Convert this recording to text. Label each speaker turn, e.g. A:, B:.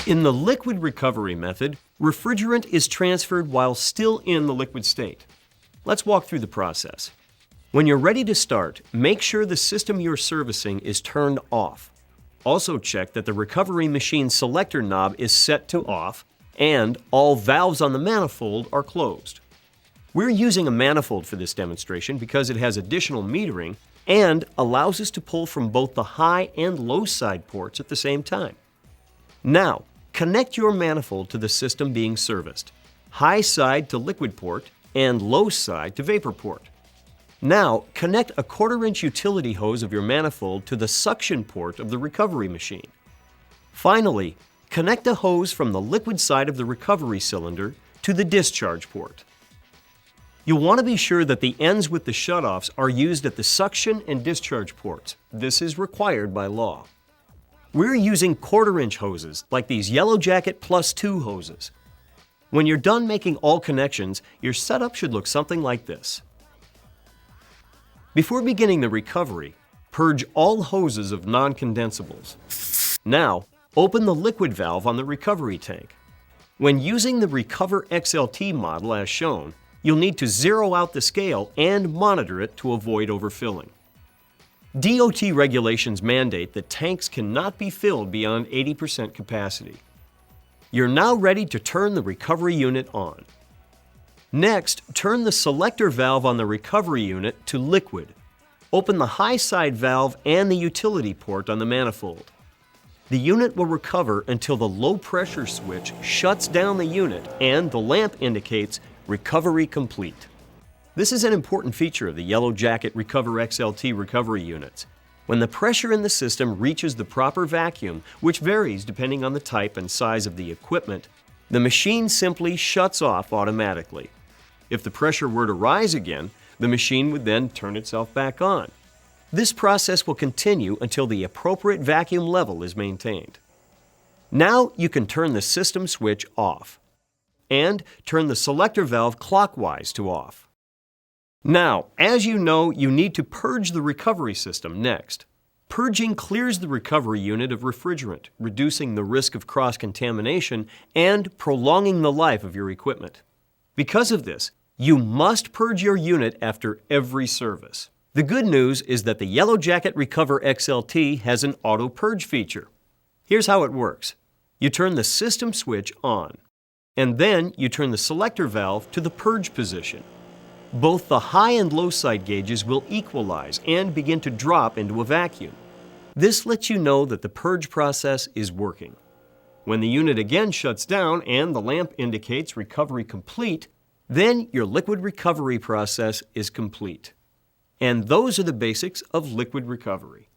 A: In the liquid recovery method, refrigerant is transferred while still in the liquid state. Let's walk through the process. When you're ready to start, make sure the system you're servicing is turned off. Also check that the recovery machine selector knob is set to off and all valves on the manifold are closed. We're using a manifold for this demonstration because it has additional metering and allows us to pull from both the high and low side ports at the same time. Now, connect your manifold to the system being serviced, high side to liquid port and low side to vapor port. Now, connect a 1/4-inch utility hose of your manifold to the suction port of the recovery machine. Finally, connect a hose from the liquid side of the recovery cylinder to the discharge port. You'll want to be sure that the ends with the shutoffs are used at the suction and discharge ports. This is required by law. We're using 1/4-inch hoses like these Yellow Jacket +2 hoses. When you're done making all connections, your setup should look something like this. Before beginning the recovery, purge all hoses of non-condensables. Now, open the liquid valve on the recovery tank. When using the Recover XLT model as shown, you'll need to zero out the scale and monitor it to avoid overfilling. DOT regulations mandate that tanks cannot be filled beyond 80% capacity. You're now ready to turn the recovery unit on. Next, turn the selector valve on the recovery unit to liquid. Open the high side valve and the utility port on the manifold. The unit will recover until the low pressure switch shuts down the unit and the lamp indicates recovery complete. This is an important feature of the Yellow Jacket Recover XLT recovery units. When the pressure in the system reaches the proper vacuum, which varies depending on the type and size of the equipment, the machine simply shuts off automatically. If the pressure were to rise again, the machine would then turn itself back on. This process will continue until the appropriate vacuum level is maintained. Now you can turn the system switch off and turn the selector valve clockwise to off. Now, as you know, you need to purge the recovery system next. Purging clears the recovery unit of refrigerant, reducing the risk of cross-contamination and prolonging the life of your equipment. Because of this, you must purge your unit after every service. The good news is that the Yellow Jacket Recover XLT has an auto purge feature. Here's how it works. You turn the system switch on, and then you turn the selector valve to the purge position. Both the high and low side gauges will equalize and begin to drop into a vacuum. This lets you know that the purge process is working. When the unit again shuts down and the lamp indicates recovery complete, then your liquid recovery process is complete. And those are the basics of liquid recovery.